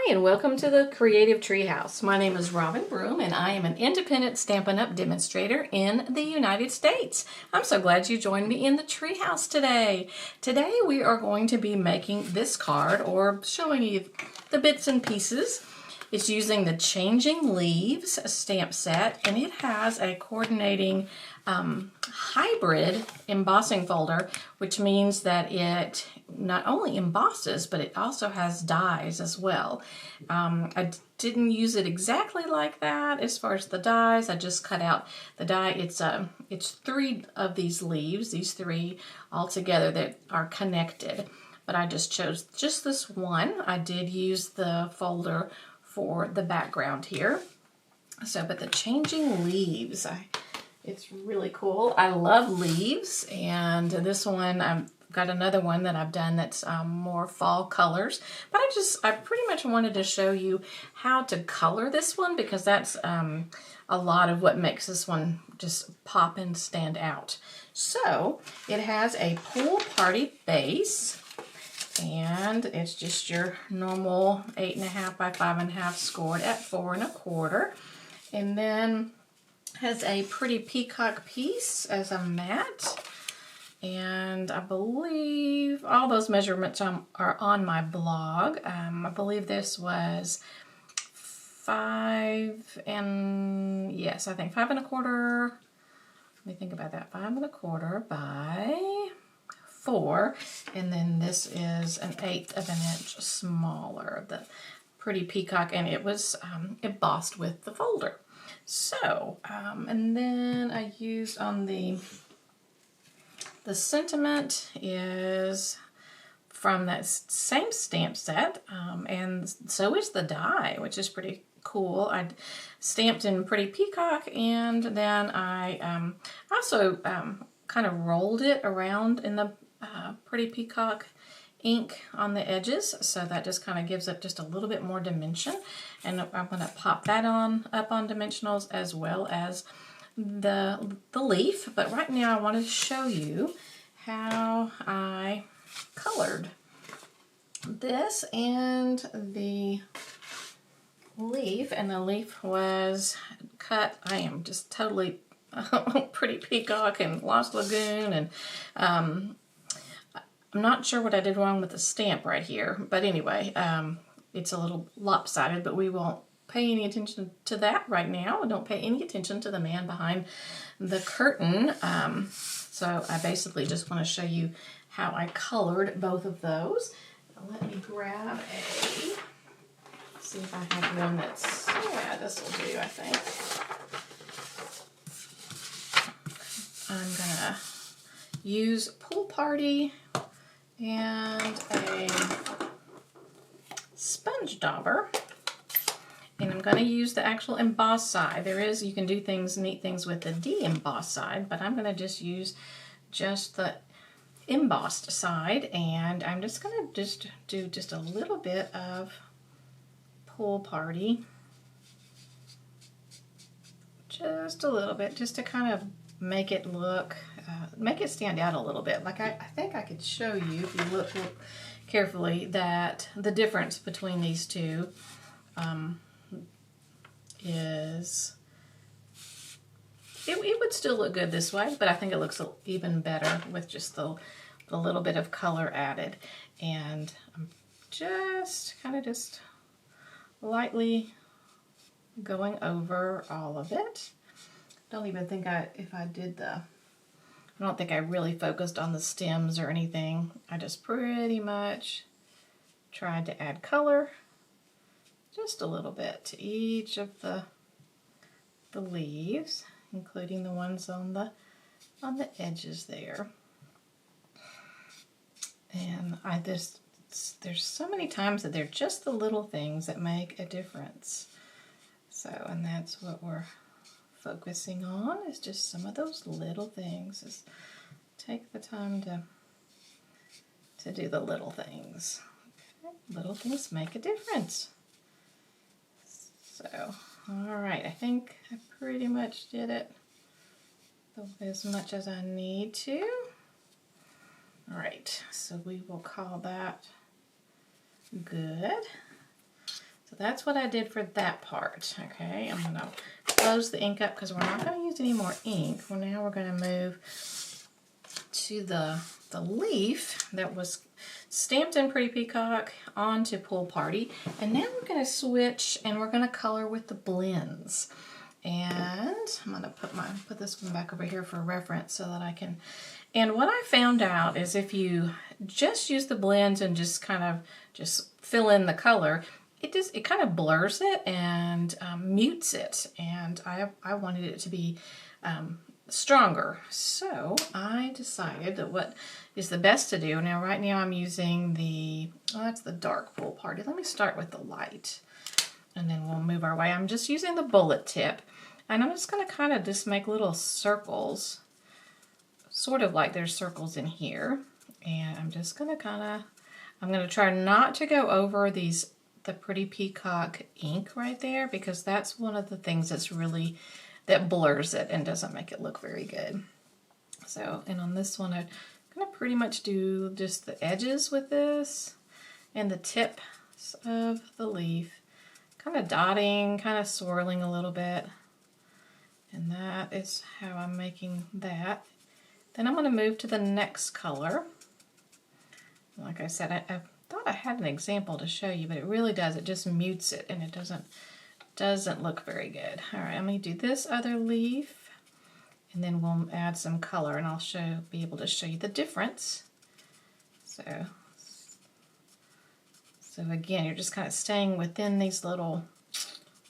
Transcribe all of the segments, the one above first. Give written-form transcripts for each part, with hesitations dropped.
Hi, and welcome to the Creative Treehouse. My name is Robin Broom, and I am an independent Stampin' Up! Demonstrator in the United States. I'm so glad you joined me in the treehouse today. Today we are going to be making this card, or showing you the bits and pieces. It's using the Changing Leaves stamp set, and it has a coordinating hybrid embossing folder, which means that it not only embosses, but it also has dies as well. I didn't use it exactly like that as far as the dies. I just cut out the die. It's three of these leaves, these three all together that are connected. But I just chose just this one. I did use the folder for the background here. So, but the Changing Leaves, it's really cool. I love leaves, and this one, I've got another one that I've done that's more fall colors. But I pretty much wanted to show you how to color this one, because that's a lot of what makes this one just pop and stand out. So it has a pool party base, and it's just your normal 8.5 by 5.5 scored at 4 1/4, and then has a pretty peacock piece as a mat. And I believe all those measurements are on my blog. I believe this was 5 yes, I think 5 1/4. Let me think about that. 5 1/4 by 4, and then this is 1/8 of an inch smaller, the pretty peacock, and it was embossed with the folder. So, and then I used on the sentiment is from that same stamp set, and so is the die, which is pretty cool. I stamped in pretty peacock, and then I also kind of rolled it around in the pretty peacock ink on the edges, so that just kind of gives it just a little bit more dimension. And I'm going to pop that up on dimensionals, as well as the leaf. But right now I want to show you how I colored this and the leaf. And the leaf was cut, I am just totally pretty peacock and Lost Lagoon, and I'm not sure what I did wrong with the stamp right here, but anyway, it's a little lopsided, but we won't pay any attention to that right now. Don't pay any attention to the man behind the curtain. So I basically just want to show you how I colored both of those. Let me grab see if I have one that's, yeah, this will do, I think. I'm gonna use Pool Party and a sponge dauber, and I'm going to use the actual embossed side. You can do neat things with the de-embossed side, but I'm going to just use the embossed side, and I'm just going to do just a little bit of Pool Party, just a little bit, just to kind of make it look, make it stand out a little bit. Like I think I could show you, if you look carefully, that the difference between these two is, it would still look good this way, but I think it looks even better with just the little bit of color added. And I'm just kind of just lightly going over all of it. Don't even think I don't think I really focused on the stems or anything. I just pretty much tried to add color just a little bit to each of the leaves, including the ones on the edges there. And there's so many times that they're just the little things that make a difference. So, and that's what we're focusing on, is just some of those little things. Just take the time to do the little things. Okay. Little things make a difference. So, all right, I think I pretty much did it as much as I need to. All right, so we will call that good. So that's what I did for that part. Okay, I'm going to close the ink up because we're not going to use any more ink. Well, now we're going to move to the leaf that was stamped in Pretty Peacock onto Pool Party. And now we're going to switch and we're going to color with the blends. And I'm going to put this one back over here for reference so that I can. And what I found out is if you just use the blends and just kind of just fill in the color, it kind of blurs it and mutes it. And I wanted it to be stronger. So I decided that what is the best to do. Now right now I'm using that's the dark Pool Party. Let me start with the light and then we'll move our way. I'm just using the bullet tip and I'm just going to kind of just make little circles, sort of like there's circles in here. And I'm just going to I'm going to try not to go over the Pretty Peacock ink right there because that's one of the things that blurs it and doesn't make it look very good. So, and on this one, I'm going to pretty much do just the edges with this and the tips of the leaf, kind of dotting, kind of swirling a little bit. And that is how I'm making that. Then I'm going to move to the next color. Like I said, I thought I had an example to show you, but it really does. It just mutes it and it doesn't look very good. All right, I'm going to do this other leaf and then we'll add some color and I'll be able to show you the difference. So again, you're just kind of staying within these little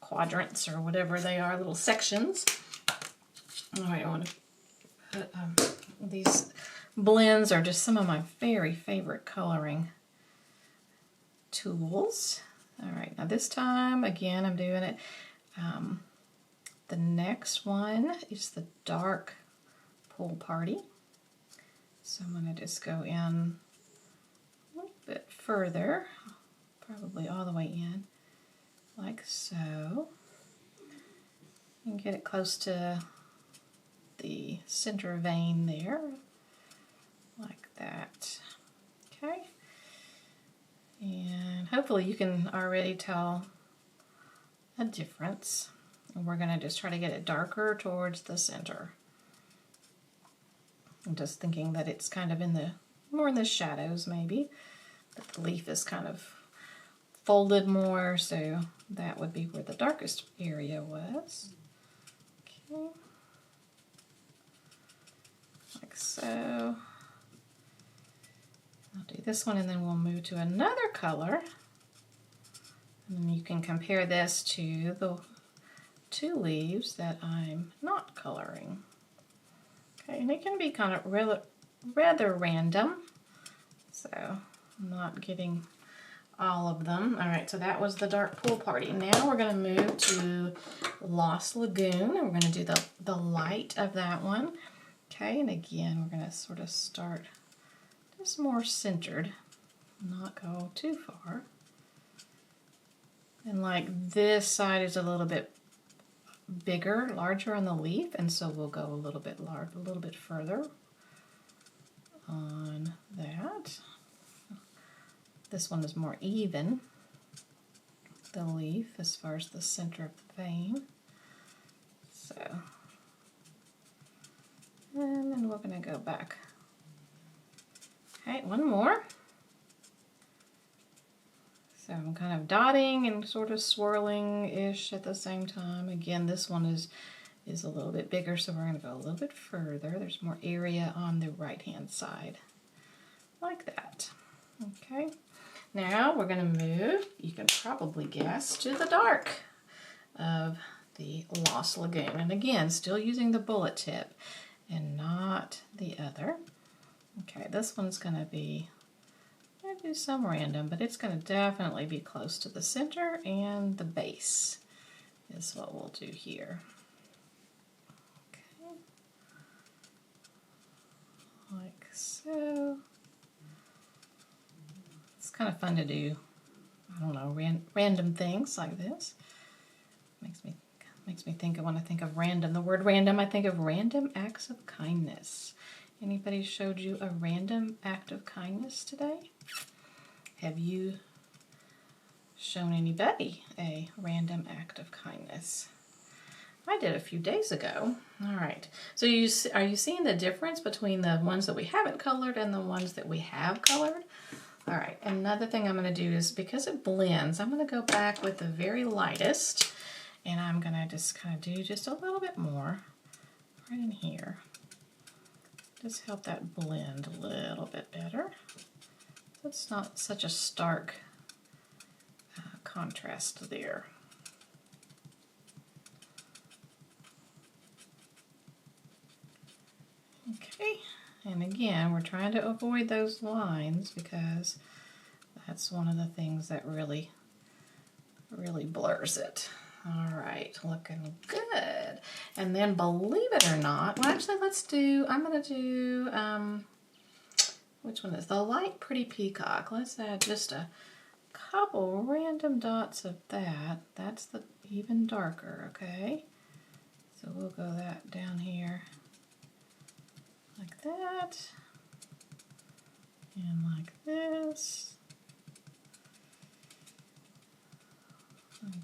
quadrants or whatever they are, little sections. All right, I want to put these blends are just some of my very favorite coloring tools. All right, now this time, again, I'm doing it. The next one is the dark Pool Party. So I'm going to just go in a little bit further, probably all the way in, like so. And get it close to the center vein there, like that. Okay. And hopefully you can already tell a difference. And we're going to just try to get it darker towards the center. I'm just thinking that it's kind of more in the shadows maybe. But the leaf is kind of folded more, so that would be where the darkest area was. Okay. Like so. I'll do this one and then we'll move to another color. And then you can compare this to the two leaves that I'm not coloring. Okay, and it can be kind of rather random. So I'm not getting all of them. All right, so that was the dark Pool Party. Now we're going to move to Lost Lagoon. And we're going to do the light of that one. Okay, and again, we're going to sort of start just more centered, not go too far. And like this side is a little bit bigger, larger on the leaf, and so we'll go a little bit further on that. This one is more even, the leaf, as far as the center of the vein. So, and then we're going to go back. Okay, one more. So I'm kind of dotting and sort of swirling-ish at the same time. Again, this one is a little bit bigger, so we're going to go a little bit further. There's more area on the right-hand side, like that. Okay, now we're going to move, you can probably guess, to the dark of the Lost Lagoon. And again, still using the bullet tip and not the other. Okay, this one's going to be, I do some random, but it's going to definitely be close to the center, and the base is what we'll do here. Okay, like so. It's kind of fun to do, I don't know, random things like this. Makes me think of, when I think of random, the word random, I think of random acts of kindness. Anybody showed you a random act of kindness today? Have you shown anybody a random act of kindness. I did a few days ago. All right, so are you seeing the difference between the ones that we haven't colored and the ones that we have colored? All right, another thing I'm going to do is, because it blends, I'm going to go back with the very lightest, and I'm going to just kind of do just a little bit more right in here. Just help that blend a little bit better. So it's not such a stark contrast there. Okay, and again, we're trying to avoid those lines because that's one of the things that really blurs it. All right, looking good. And then, believe it or not, well, actually, I'm going to do, which one is the light pretty peacock? Let's add just a couple random dots of that. That's the even darker, okay? So we'll go that down here like that, and like this.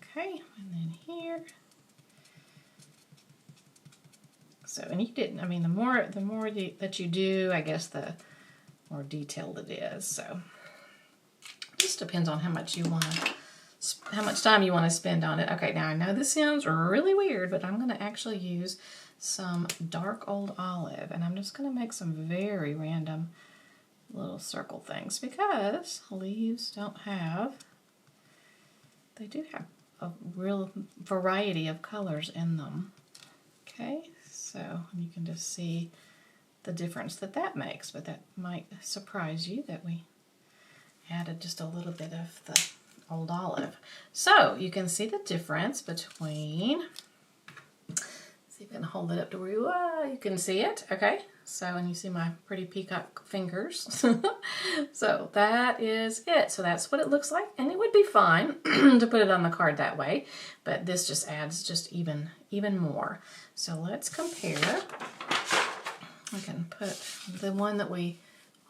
Okay, and then here. So, and you didn't, I mean, the more that you do, I guess the more detailed it is. So, it just depends on how much time you want to spend on it. Okay, now I know this sounds really weird, but I'm going to actually use some dark old olive, and I'm just going to make some very random little circle things because leaves they do have a real variety of colors in them. Okay, so you can just see the difference that makes, but that might surprise you that we added just a little bit of the old olive. So you can see the difference between, see if I can hold it up to where you can see it. Okay, so, and you see my pretty peacock fingers. So that is it. So that's what it looks like, and it would be fine to put it on the card that way, but this just adds just even more. So let's compare. I can put the one that we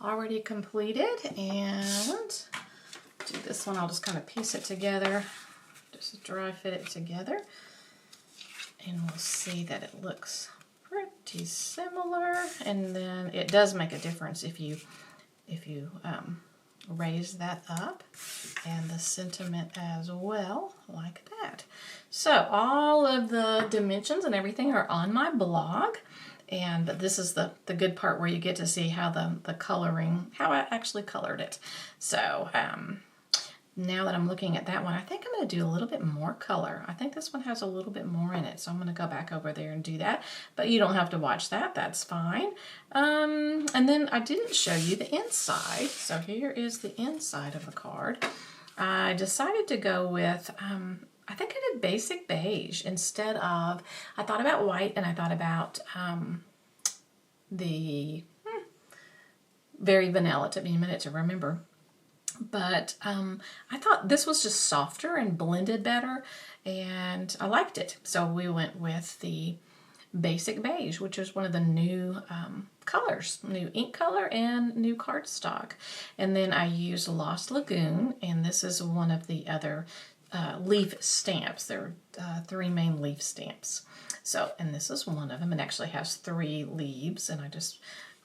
already completed and do this one. I'll just kind of piece it together, just dry fit it together, and we'll see that it looks pretty similar. And then it does make a difference if you raise that up, and the sentiment as well, like that. So all of the dimensions and everything are on my blog, and this is the good part where you get to see how the coloring, how I actually colored it. So now that I'm looking at that one, I think I'm going to do a little bit more color. I think this one has a little bit more in it, so I'm going to go back over there and do that. But you don't have to watch that. That's fine. And then I didn't show you the inside. So here is the inside of the card. I decided to go with, I think I did basic beige instead of, I thought about white, and I thought about the very vanilla. It took me a minute to remember. But I thought this was just softer and blended better, and I liked it. So we went with the basic beige, which is one of the new colors, new ink color and new cardstock. And then I used Lost Lagoon, and this is one of the other leaf stamps. There are 3 main leaf stamps. So, and this is one of them. It actually has 3 leaves, and I just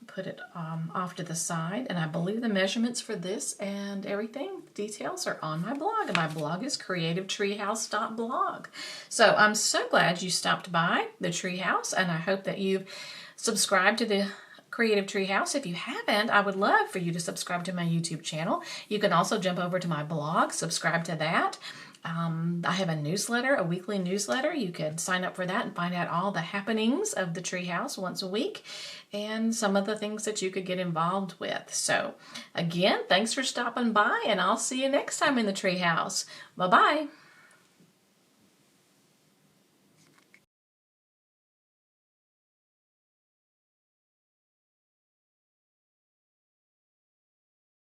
put it off to the side, and I believe the measurements for this and everything, details, are on my blog, and my blog is creativetreehouse.blog. So I'm so glad you stopped by the Treehouse, and I hope that you've subscribed to the Creative Treehouse. If you haven't, I would love for you to subscribe to my YouTube channel. You can also jump over to my blog, subscribe to that. I have a newsletter, a weekly newsletter. You could sign up for that and find out all the happenings of the Treehouse once a week and some of the things that you could get involved with. So again, thanks for stopping by, and I'll see you next time in the Treehouse. Bye-bye.